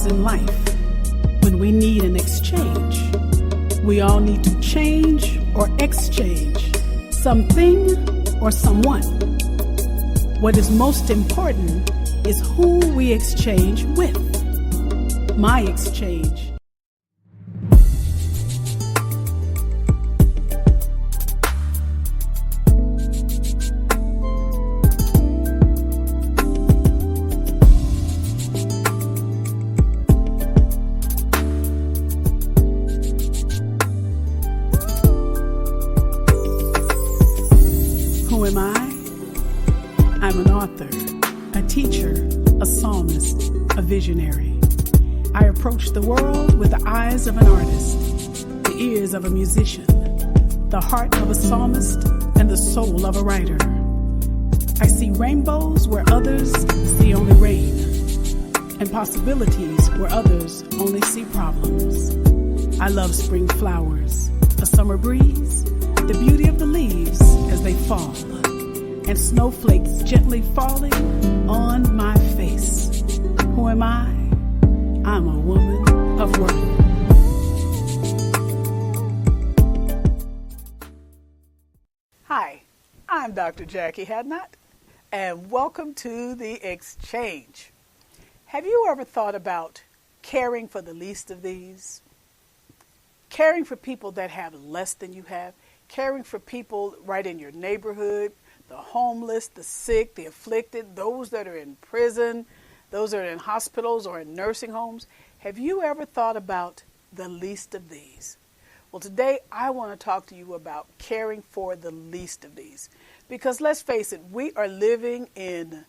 times in life when we need an exchange. We all need to change or exchange something or someone. What is most important is who we exchange with. My exchange. Who am I? I'm an author, a teacher, a psalmist, a visionary. I approach the world with the eyes of an artist, the ears of a musician, the heart of a psalmist, and the soul of a writer. I see rainbows where others see only rain, and possibilities where others only see problems. I love spring flowers, a summer breeze, the beauty of the leaves as they fall, and snowflakes gently falling on my face. Who am I? I'm a woman of worth. Hi, I'm Dr. Jackie Hadnot, and welcome to The Exchange. Have you ever thought about caring for the least of these? Caring for people that have less than you have? Caring for people right in your neighborhood, the homeless, the sick, the afflicted, those that are in prison, those that are in hospitals or in nursing homes. Have you ever thought about the least of these? Well, today I want to talk to you about caring for the least of these. Because let's face it, we are living in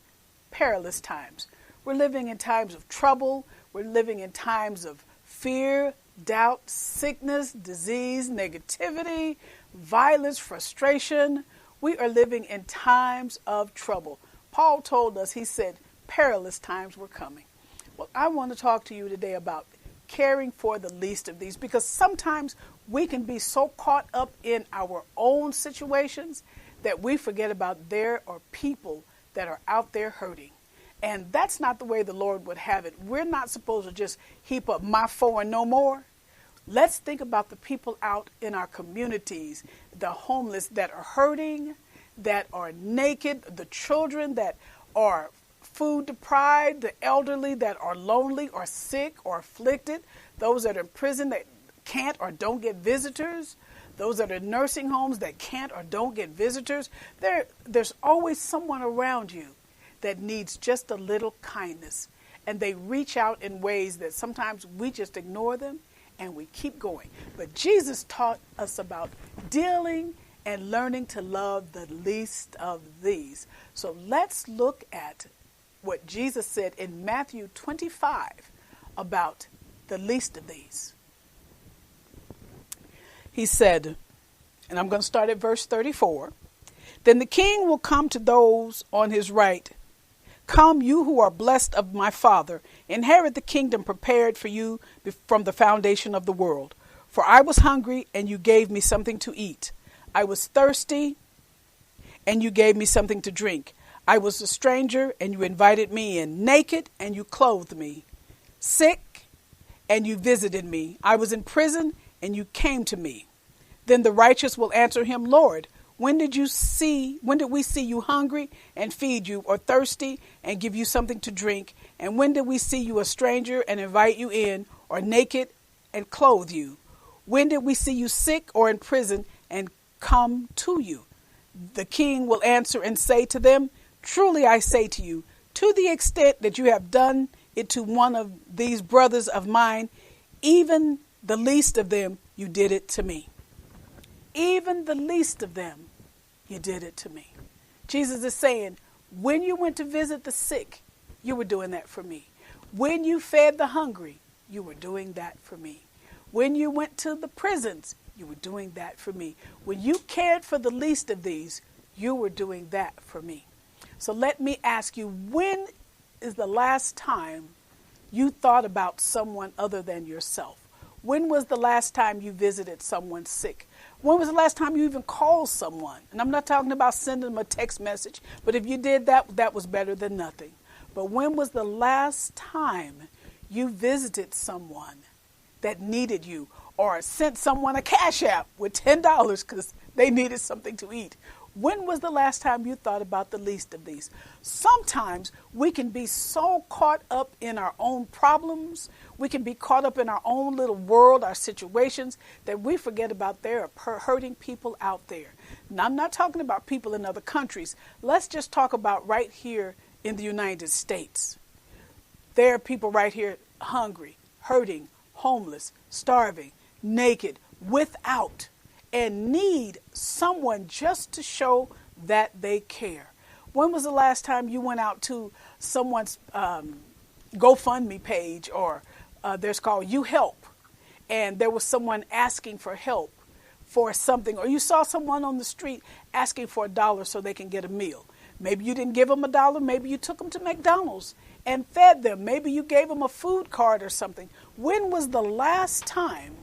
perilous times. We're living in times of trouble. We're living in times of fear, doubt, sickness, disease, negativity, violence, frustration. We are living in times of trouble. Paul told us, he said, perilous times were coming. Well, I want to talk to you today about caring for the least of these, because sometimes we can be so caught up in our own situations that we forget about there are people that are out there hurting. And that's not the way the Lord would have it. We're not supposed to just heap up my four and no more. Let's think about the people out in our communities, the homeless that are hurting, that are naked, the children that are food deprived, the elderly that are lonely or sick or afflicted, those that are in prison that can't or don't get visitors, those that are in nursing homes that can't or don't get visitors. There's always someone around you that needs just a little kindness, and they reach out in ways that sometimes we just ignore them and we keep going. But Jesus taught us about dealing and learning to love the least of these. So let's look at what Jesus said in Matthew 25 about the least of these. He said, and I'm going to start at verse 34, "Then the king will come to those on his right. Come, you who are blessed of my Father, inherit the kingdom prepared for you from the foundation of the world. For I was hungry, and you gave me something to eat. I was thirsty, and you gave me something to drink. I was a stranger, and you invited me in. Naked, and you clothed me. Sick, and you visited me. I was in prison, and you came to me. Then the righteous will answer him, Lord, when did we see you hungry and feed you, or thirsty and give you something to drink? And when did we see you a stranger and invite you in, or naked and clothe you? When did we see you sick or in prison and come to you? The king will answer and say to them, truly I say to you, to the extent that you have done it to one of these brothers of mine, even the least of them, you did it to me. Even the least of them, you did it to me. Jesus is saying, when you went to visit the sick, you were doing that for me. When you fed the hungry, you were doing that for me. When you went to the prisons, you were doing that for me. When you cared for the least of these, you were doing that for me. So let me ask you, when is the last time you thought about someone other than yourself? When was the last time you visited someone sick? When was the last time you even called someone? And I'm not talking about sending them a text message, but if you did that, that was better than nothing. But when was the last time you visited someone that needed you, or sent someone a cash app with $10 because they needed something to eat. When was the last time you thought about the least of these? Sometimes we can be so caught up in our own problems, we can be caught up in our own little world, our situations, that we forget about there are hurting people out there. Now, I'm not talking about people in other countries. Let's just talk about right here in the United States. There are people right here hungry, hurting, homeless, starving, naked, without, and need someone just to show that they care. When was the last time you went out to someone's GoFundMe page, or there's called You Help, and there was someone asking for help for something, or you saw someone on the street asking for $1 so they can get a meal? Maybe you didn't give them $1, maybe you took them to McDonald's and fed them. Maybe you gave them a food card or something. When was the last time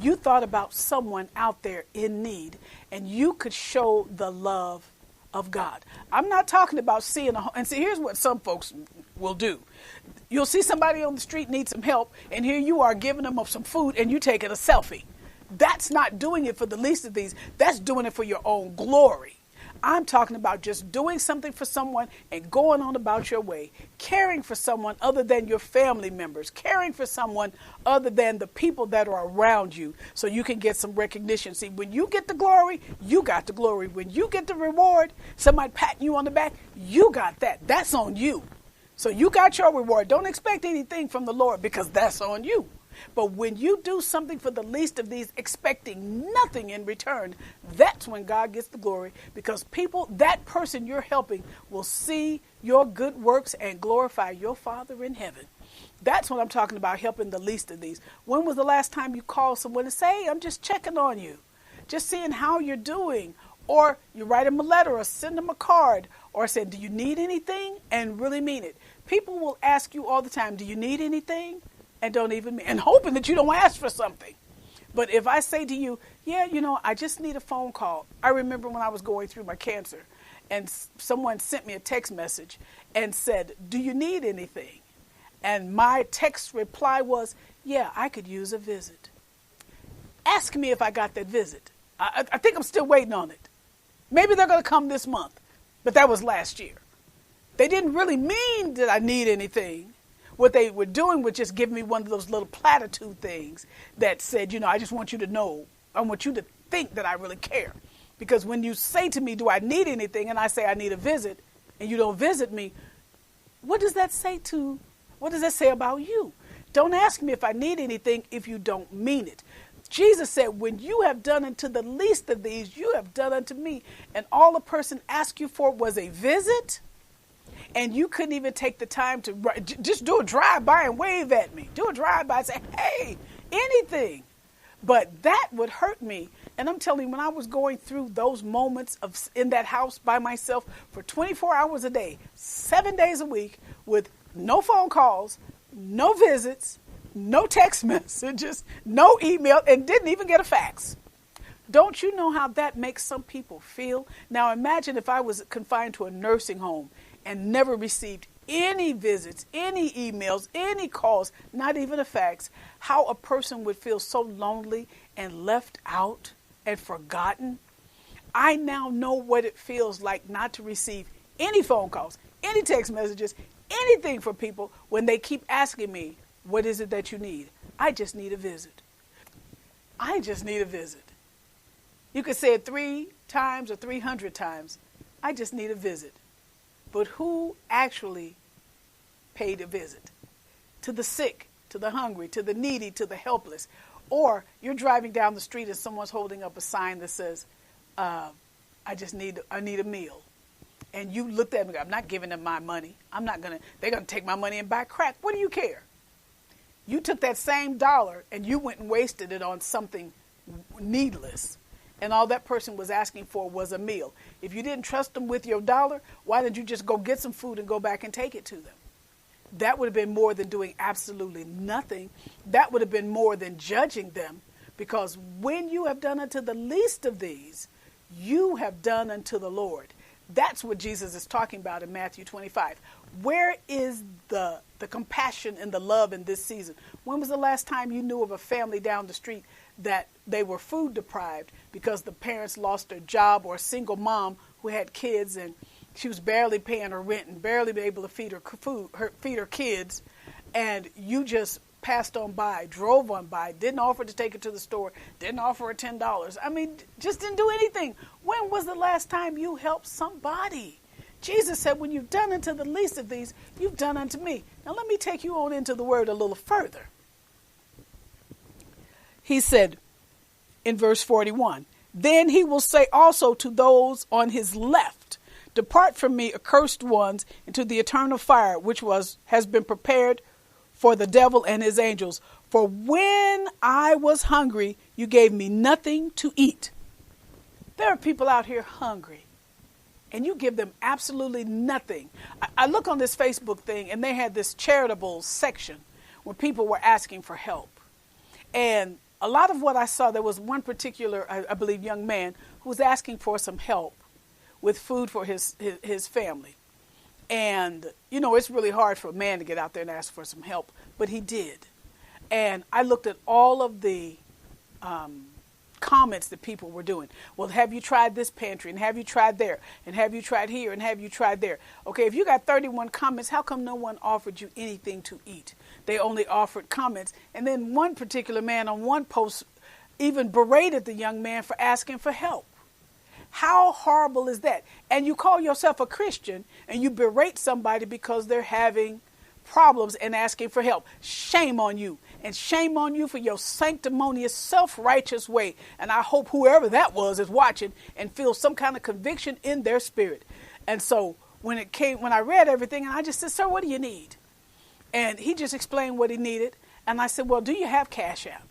you thought about someone out there in need and you could show the love of God? I'm not talking about and see, here's what some folks will do. You'll see somebody on the street need some help, and here you are giving them some food and you taking a selfie. That's not doing it for the least of these. That's doing it for your own glory. I'm talking about just doing something for someone and going on about your way, caring for someone other than your family members, caring for someone other than the people that are around you, so you can get some recognition. See, when you get the glory, you got the glory. When you get the reward, somebody patting you on the back, you got that. That's on you. So you got your reward. Don't expect anything from the Lord, because that's on you. But when you do something for the least of these, expecting nothing in return, that's when God gets the glory, because people, that person you're helping, will see your good works and glorify your Father in heaven. That's what I'm talking about, helping the least of these. When was the last time you called someone and say, hey, I'm just checking on you, just seeing how you're doing? Or you write them a letter or send them a card, or say, do you need anything? And really mean it. People will ask you all the time, do you need anything? And don't even mean, and hoping that you don't ask for something. But if I say to you, yeah, I just need a phone call. I remember when I was going through my cancer, and someone sent me a text message and said, do you need anything? And my text reply was, yeah, I could use a visit. Ask me if I got that visit. I think I'm still waiting on it. Maybe they're going to come this month, but that was last year. They didn't really mean that I need anything. What they were doing was just giving me one of those little platitude things that said, I just want you to know, I want you to think that I really care. Because when you say to me, do I need anything? And I say I need a visit, and you don't visit me, what does that say about you? Don't ask me if I need anything if you don't mean it. Jesus said, when you have done unto the least of these, you have done unto me. And all a person asked you for was a visit. And you couldn't even take the time to just do a drive-by and wave at me. Do a drive-by and say, hey, anything. But that would hurt me. And I'm telling you, when I was going through those moments in that house by myself for 24 hours a day, 7 days a week, with no phone calls, no visits, no text messages, no email, and didn't even get a fax. Don't you know how that makes some people feel? Now imagine if I was confined to a nursing home and never received any visits, any emails, any calls, not even a fax, how a person would feel so lonely and left out and forgotten. I now know what it feels like not to receive any phone calls, any text messages, anything from people when they keep asking me, what is it that you need? I just need a visit. I just need a visit. You could say it 3 times or 300 times. I just need a visit. But who actually paid a visit? To the sick, to the hungry, to the needy, to the helpless. Or you're driving down the street and someone's holding up a sign that says, I need a meal. And you looked at me, I'm not giving them my money. They're going to take my money and buy crack. What do you care? You took that same dollar and you went and wasted it on something needless. And all that person was asking for was a meal. If you didn't trust them with your dollar, why didn't you just go get some food and go back and take it to them? That would have been more than doing absolutely nothing. That would have been more than judging them. Because when you have done unto the least of these, you have done unto the Lord. That's what Jesus is talking about in Matthew 25. Where is the compassion and the love in this season? When was the last time you knew of a family down the street that they were food deprived because the parents lost their job, or a single mom who had kids and she was barely paying her rent and barely able to feed her kids, and you just passed on by, drove on by, didn't offer to take her to the store, didn't offer her $10. I mean, just didn't do anything. When was the last time you helped somebody? Jesus said, when you've done unto the least of these, you've done unto me. Now let me take you on into the word a little further. He said in verse 41, then he will say also to those on his left, depart from me, accursed ones, into the eternal fire, which has been prepared for the devil and his angels. For when I was hungry, you gave me nothing to eat. There are people out here hungry, and you give them absolutely nothing. I look on this Facebook thing, and they had this charitable section where people were asking for help. And a lot of what I saw, there was one particular, I believe, young man who was asking for some help with food for his family. And, you know, it's really hard for a man to get out there and ask for some help, but he did. And I looked at all of the comments that people were doing. Well, have you tried this pantry? And have you tried there? And have you tried here? And have you tried there? Okay, if you got 31 comments, how come no one offered you anything to eat? They only offered comments. And then one particular man on one post even berated the young man for asking for help. How horrible is that? And you call yourself a Christian and you berate somebody because they're having problems and asking for help. Shame on you. And shame on you for your sanctimonious, self-righteous way. And I hope whoever that was is watching and feels some kind of conviction in their spirit. And so when I read everything, and I just said, sir, what do you need? And he just explained what he needed. And I said, well, do you have Cash App?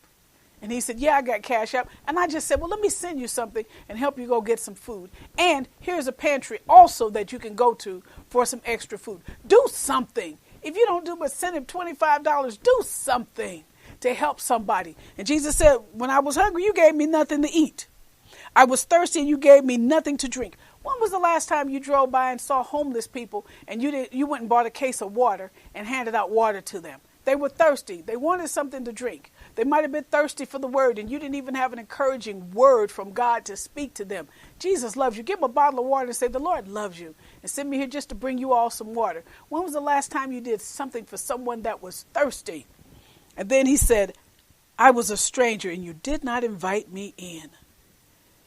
And he said, yeah, I got Cash App. And I just said, well, let me send you something and help you go get some food. And here's a pantry also that you can go to for some extra food. Do something. If you don't do but send him $25, do something to help somebody. And Jesus said, when I was hungry, you gave me nothing to eat. I was thirsty and you gave me nothing to drink. When was the last time you drove by and saw homeless people and you went and bought a case of water and handed out water to them? They were thirsty. They wanted something to drink. They might have been thirsty for the word, and you didn't even have an encouraging word from God to speak to them. Jesus loves you. Give him a bottle of water and say, the Lord loves you, and send me here just to bring you all some water. When was the last time you did something for someone that was thirsty? And then he said, I was a stranger, and you did not invite me in.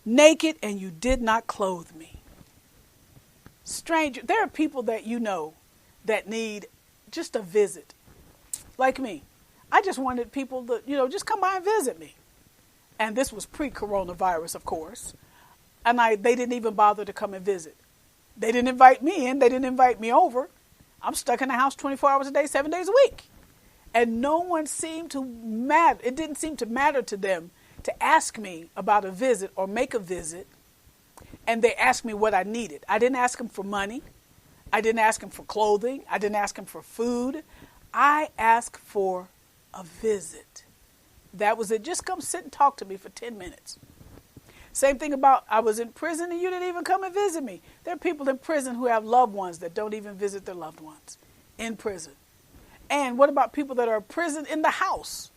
Naked, and you did not clothe me. Stranger. There are people that you know that need just a visit. Like me. I just wanted people to, just come by and visit me. And this was pre-coronavirus, of course. And they didn't even bother to come and visit. They didn't invite me in. They didn't invite me over. I'm stuck in the house 24 hours a day, 7 days a week. And no one seemed to matter. It didn't seem to matter to them to ask me about a visit or make a visit. And they asked me what I needed. I didn't ask them for money. I didn't ask them for clothing. I didn't ask them for food. I asked for a visit. That was it. Just come sit and talk to me for 10 minutes. Same thing about I was in prison and you didn't even come and visit me. There are people in prison who have loved ones that don't even visit their loved ones in prison. And what about people that are in prison in the house?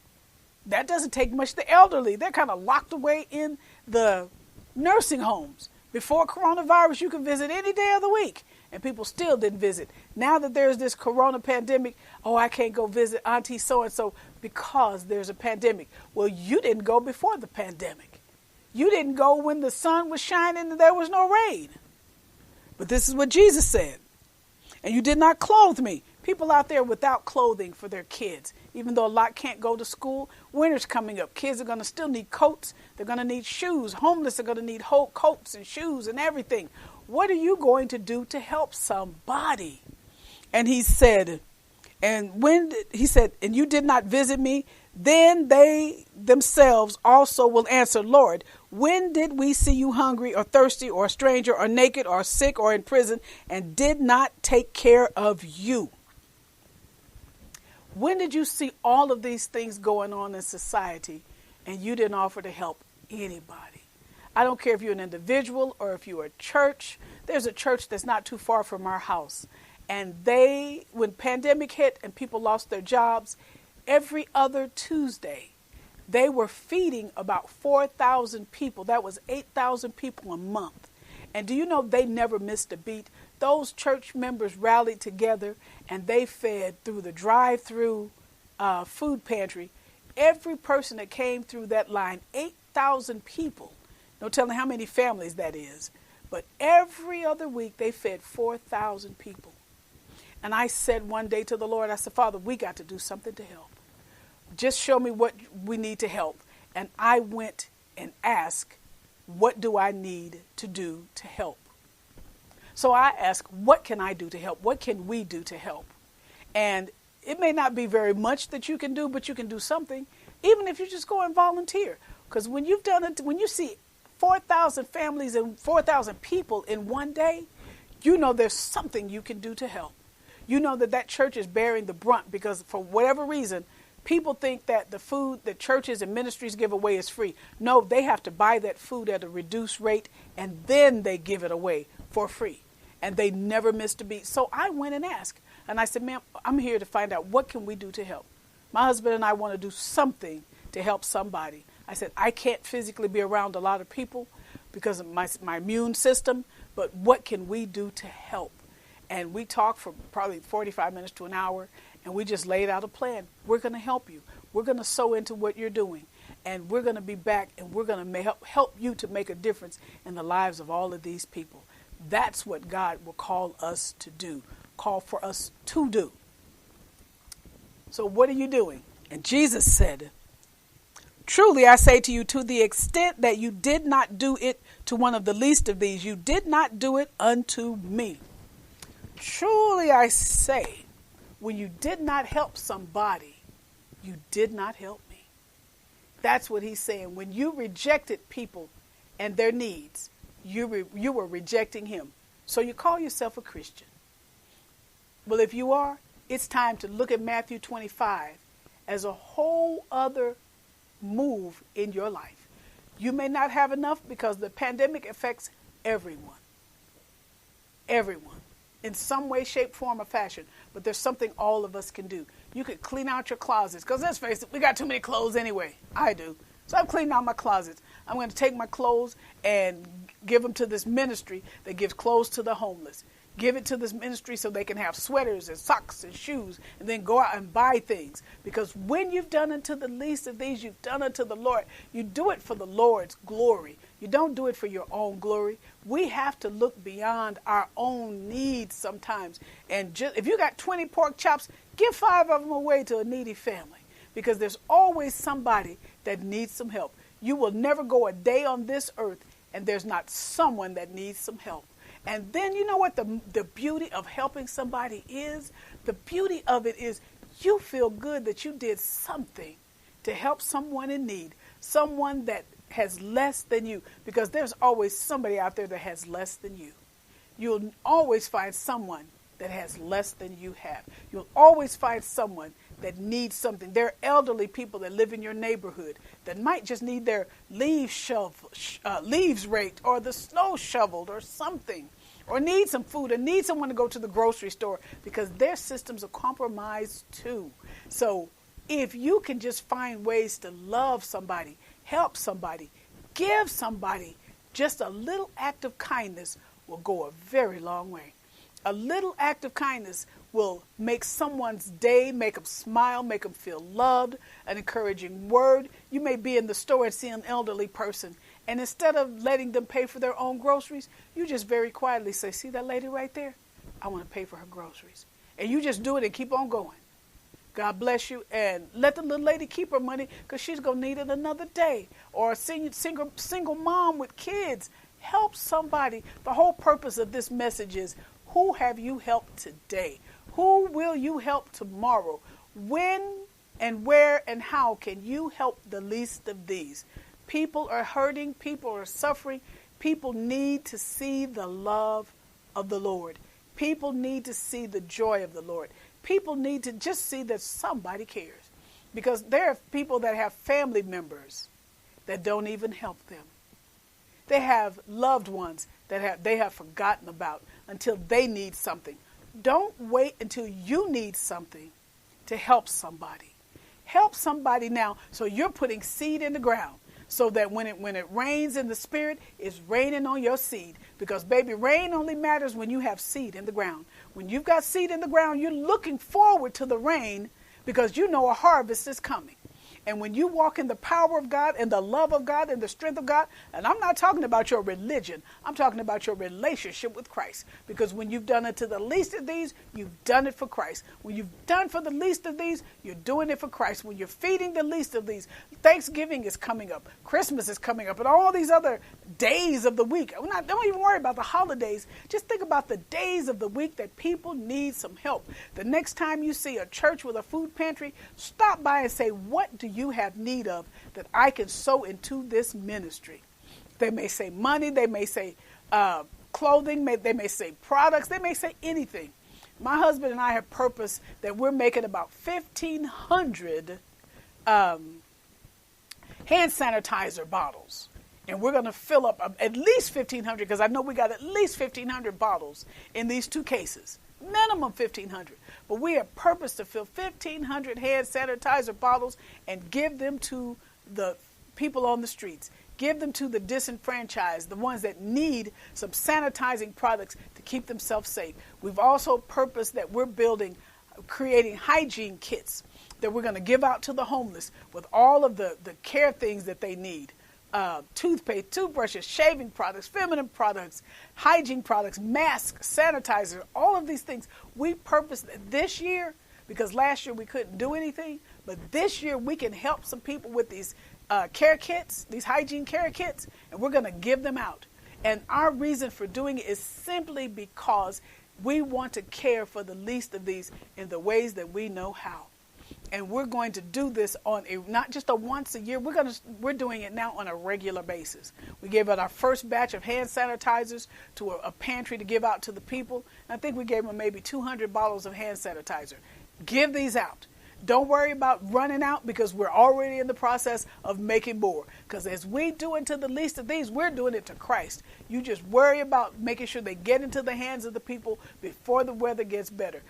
That doesn't take much. The elderly, they're kind of locked away in the nursing homes. Before coronavirus, you could visit any day of the week. And people still didn't visit. Now that there's this corona pandemic, I can't go visit Auntie so-and-so because there's a pandemic. Well, you didn't go before the pandemic. You didn't go when the sun was shining and there was no rain. But this is what Jesus said. And you did not clothe me. People out there without clothing for their kids. Even though a lot can't go to school, winter's coming up. Kids are going to still need coats. They're going to need shoes. Homeless are going to need whole coats and shoes and everything. What are you going to do to help somebody? And he said, and you did not visit me, then they themselves also will answer, Lord, when did we see you hungry or thirsty or a stranger or naked or sick or in prison and did not take care of you? When did you see all of these things going on in society and you didn't offer to help anybody? I don't care if you're an individual or if you're a church. There's a church that's not too far from our house. And when pandemic hit and people lost their jobs, every other Tuesday, they were feeding about 4,000 people. That was 8,000 people a month. And do you know they never missed a beat? Those church members rallied together and they fed through the drive-through food pantry. Every person that came through that line, 8,000 people, no telling how many families that is, but every other week they fed 4,000 people. And I said one day to the Lord, I said, Father, we got to do something to help. Just show me what we need to help. And I went and asked, what do I need to do to help? So I asked, what can I do to help? What can we do to help? And it may not be very much that you can do, but you can do something, even if you just go and volunteer. Because when you've done it, when you see 4,000 families and 4,000 people in one day, you know there's something you can do to help. You know that church is bearing the brunt because for whatever reason, people think that the food that churches and ministries give away is free. No, they have to buy that food at a reduced rate and then they give it away for free. And they never missed a beat. So I went and asked. And I said, ma'am, I'm here to find out what can we do to help. My husband and I want to do something to help somebody. I said, I can't physically be around a lot of people because of my immune system, but what can we do to help? And we talked for probably 45 minutes to an hour, and we just laid out a plan. We're going to help you. We're going to sow into what you're doing, and we're going to be back, and we're going to help you to make a difference in the lives of all of these people. That's what God will call us to do, call for us to do. So what are you doing? And Jesus said, truly I say to you, to the extent that you did not do it to one of the least of these, you did not do it unto me. Truly I say, when you did not help somebody, you did not help me. That's what he's saying. When you rejected people and their needs, you were rejecting him. So you call yourself a Christian. Well, if you are, it's time to look at Matthew 25 as a whole other move in your life. You may not have enough because the pandemic affects everyone. Everyone. In some way, shape, form, or fashion. But there's something all of us can do. You could clean out your closets. Because let's face it, we got too many clothes anyway. I do. So I'm cleaning out my closets. I'm going to take my clothes and give them to this ministry that gives clothes to the homeless. Give it to this ministry so they can have sweaters and socks and shoes and then go out and buy things. Because when you've done unto the least of these, you've done unto the Lord. You do it for the Lord's glory. You don't do it for your own glory. We have to look beyond our own needs sometimes. And if you got 20 pork chops, give 5 of them away to a needy family. Because there's always somebody that needs some help. You will never go a day on this earth and there's not someone that needs some help. And then you know what the beauty of helping somebody is? The beauty of it is you feel good that you did something to help someone in need, someone that has less than you, because there's always somebody out there that has less than you. You'll always find someone that has less than you have. You'll always find someone that needs something. There are elderly people that live in your neighborhood that might just need their leaves raked or the snow shoveled or something, or need some food or need someone to go to the grocery store because their systems are compromised too. So if you can just find ways to love somebody, help somebody, give somebody, just a little act of kindness will go a very long way. A little act of kindness will make someone's day, make them smile, make them feel loved, an encouraging word. You may be in the store and see an elderly person, and instead of letting them pay for their own groceries, you just very quietly say, see that lady right there? I want to pay for her groceries. And you just do it and keep on going. God bless you, and let the little lady keep her money because she's going to need it another day. Or a single mom with kids. Help somebody. The whole purpose of this message is, who have you helped today? Who will you help tomorrow? When and where and how can you help the least of these? People are hurting. People are suffering. People need to see the love of the Lord. People need to see the joy of the Lord. People need to just see that somebody cares. Because there are people that have family members that don't even help them. They have loved ones that they have forgotten about until they need something. Don't wait until you need something to help somebody. Help somebody now. So you're putting seed in the ground so that when it rains in the spirit, it's raining on your seed. Because, baby, rain only matters when you have seed in the ground. When you've got seed in the ground, you're looking forward to the rain because you know a harvest is coming. And when you walk in the power of God and the love of God and the strength of God, and I'm not talking about your religion, I'm talking about your relationship with Christ. Because when you've done it to the least of these, you've done it for Christ. When you've done for the least of these, you're doing it for Christ. When you're feeding the least of these, Thanksgiving is coming up, Christmas is coming up, and all these other days of the week. Don't even worry about the holidays. Just think about the days of the week that people need some help. The next time you see a church with a food pantry, stop by and say, what do you have need of that I can sow into this ministry? They may say money, they may say clothing, they may say products, they may say anything. My husband and I have purpose that we're making about 1,500 hand sanitizer bottles. And we're going to fill up at least 1,500 because I know we got at least 1,500 bottles in these two cases. Minimum 1,500. But we have purpose to fill 1,500 hand sanitizer bottles and give them to the people on the streets. Give them to the disenfranchised, the ones that need some sanitizing products to keep themselves safe. We've also purposed that we're creating hygiene kits that we're going to give out to the homeless with all of the care things that they need. Toothpaste, toothbrushes, shaving products, feminine products, hygiene products, masks, sanitizer, all of these things. We purposed this year, because last year we couldn't do anything, but this year we can help some people with these care kits, these hygiene care kits, and we're going to give them out. And our reason for doing it is simply because we want to care for the least of these in the ways that we know how. And we're going to do this on not just a once a year. We're doing it now on a regular basis. We gave out our first batch of hand sanitizers to a pantry to give out to the people. I think we gave them maybe 200 bottles of hand sanitizer. Give these out. Don't worry about running out because we're already in the process of making more. Because as we do it to the least of these, we're doing it to Christ. You just worry about making sure they get into the hands of the people before the weather gets better.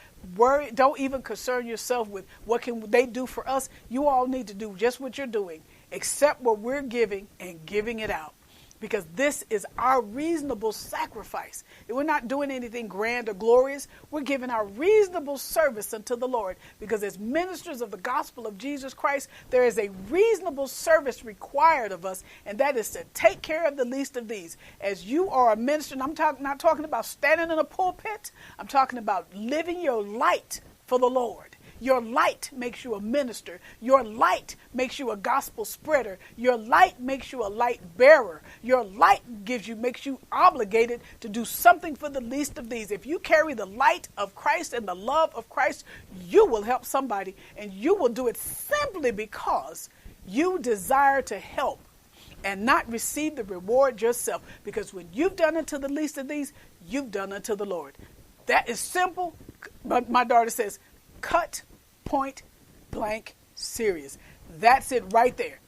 Don't even concern yourself with what can they do for us. You all need to do just what you're doing, accept what we're giving and giving it out. Because this is our reasonable sacrifice. We're not doing anything grand or glorious. We're giving our reasonable service unto the Lord. Because as ministers of the gospel of Jesus Christ, there is a reasonable service required of us, and that is to take care of the least of these. As you are a minister, and I'm not talking about standing in a pulpit. I'm talking about living your light for the Lord. Your light makes you a minister. Your light makes you a gospel spreader. Your light makes you a light bearer. Your light makes you obligated to do something for the least of these. If you carry the light of Christ and the love of Christ, you will help somebody, and you will do it simply because you desire to help and not receive the reward yourself. Because when you've done it to the least of these, you've done it to the Lord. That is simple. But my daughter says, cut, point blank, serious. That's it right there.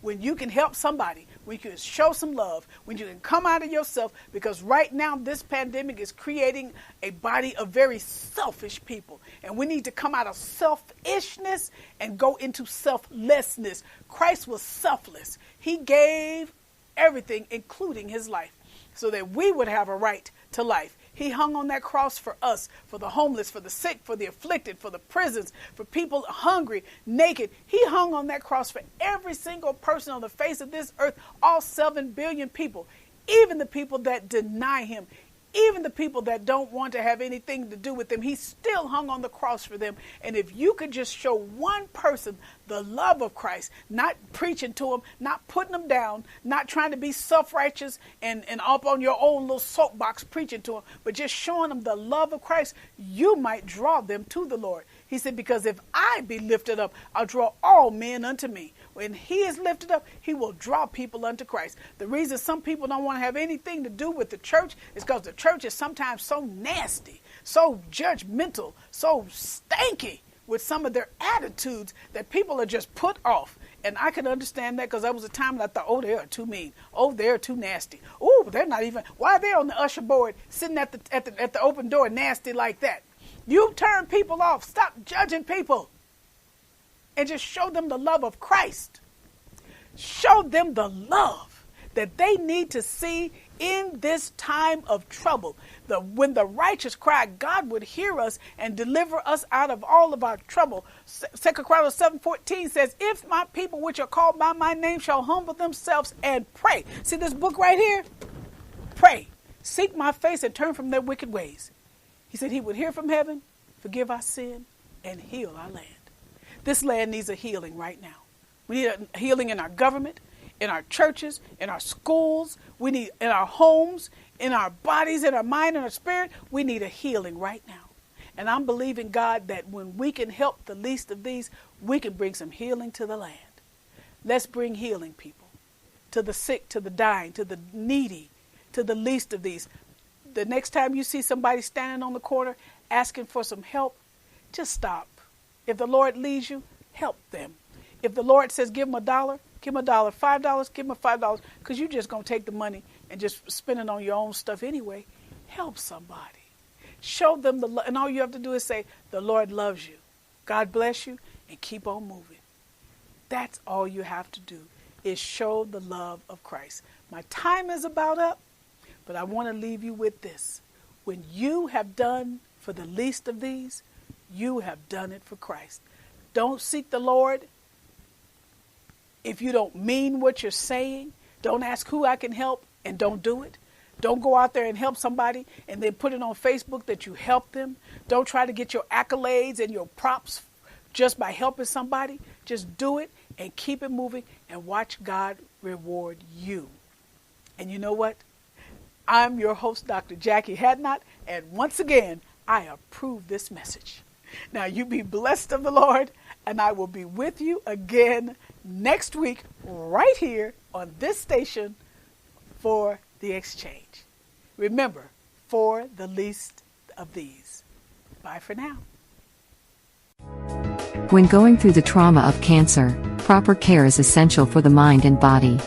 When you can help somebody, when you can show some love, when you can come out of yourself, because right now this pandemic is creating a body of very selfish people. And we need to come out of selfishness and go into selflessness. Christ was selfless. He gave everything, including his life, so that we would have a right to life. He hung on that cross for us, for the homeless, for the sick, for the afflicted, for the prisons, for people hungry, naked. He hung on that cross for every single person on the face of this earth, all 7 billion people, even the people that deny him, even the people that don't want to have anything to do with him. He still hung on the cross for them. And if you could just show one person the love of Christ, not preaching to them, not putting them down, not trying to be self-righteous and up on your own little soapbox preaching to them, but just showing them the love of Christ, you might draw them to the Lord. He said, because if I be lifted up, I'll draw all men unto me. When he is lifted up, he will draw people unto Christ. The reason some people don't want to have anything to do with the church is because the church is sometimes so nasty, so judgmental, so stanky with some of their attitudes that people are just put off. And I can understand that, because there was a time that I thought, oh, they are too mean. Oh, they're too nasty. Oh, they're not even, why are they on the usher board sitting at the open door nasty like that? You turn people off. Stop judging people. And just show them the love of Christ. Show them the love that they need to see in this time of trouble. When the righteous cry, God would hear us and deliver us out of all of our trouble. 2 Chronicles 7:14 says, if my people which are called by my name shall humble themselves and pray. See this book right here? Pray. Seek my face and turn from their wicked ways. He said he would hear from heaven, forgive our sin, and heal our land. This land needs a healing right now. We need a healing in our government, in our churches, in our schools. We need in our homes, in our bodies, in our mind, in our spirit. We need a healing right now. And I'm believing, God, that when we can help the least of these, we can bring some healing to the land. Let's bring healing, people, to the sick, to the dying, to the needy, to the least of these. The next time you see somebody standing on the corner asking for some help, just stop. If the Lord leads you, help them. If the Lord says give them $1, give them $1. $5, give them $5, because you're just going to take the money and just spend it on your own stuff anyway. Help somebody. Show them the love. And all you have to do is say, the Lord loves you. God bless you, and keep on moving. That's all you have to do, is show the love of Christ. My time is about up, but I want to leave you with this. When you have done for the least of these, you have done it for Christ. Don't seek the Lord if you don't mean what you're saying. Don't ask who I can help and don't do it. Don't go out there and help somebody and then put it on Facebook that you helped them. Don't try to get your accolades and your props just by helping somebody. Just do it and keep it moving and watch God reward you. And you know what? I'm your host, Dr. Jackie Hadnot, and once again, I approve this message. Now, you be blessed of the Lord, and I will be with you again next week right here on this station for The Exchange. Remember, for the least of these. Bye for now. When going through the trauma of cancer, proper care is essential for the mind and body.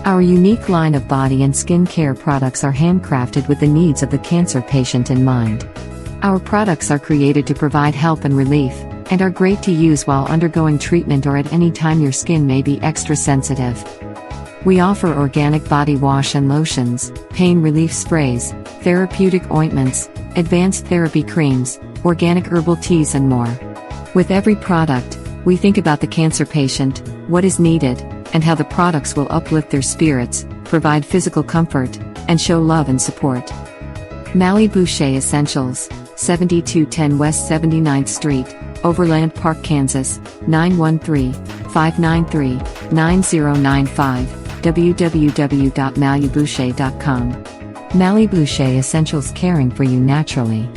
Our unique line of body and skin care products are handcrafted with the needs of the cancer patient in mind. Our products are created to provide help and relief, and are great to use while undergoing treatment or at any time your skin may be extra sensitive. We offer organic body wash and lotions, pain relief sprays, therapeutic ointments, advanced therapy creams, organic herbal teas and more. With every product, we think about the cancer patient, what is needed, and how the products will uplift their spirits, provide physical comfort, and show love and support. Mali Boucher Essentials, 7210 West 79th Street, Overland Park, Kansas, 913-593-9095, www.maliboucher.com. Mali Boucher Essentials, caring for you naturally.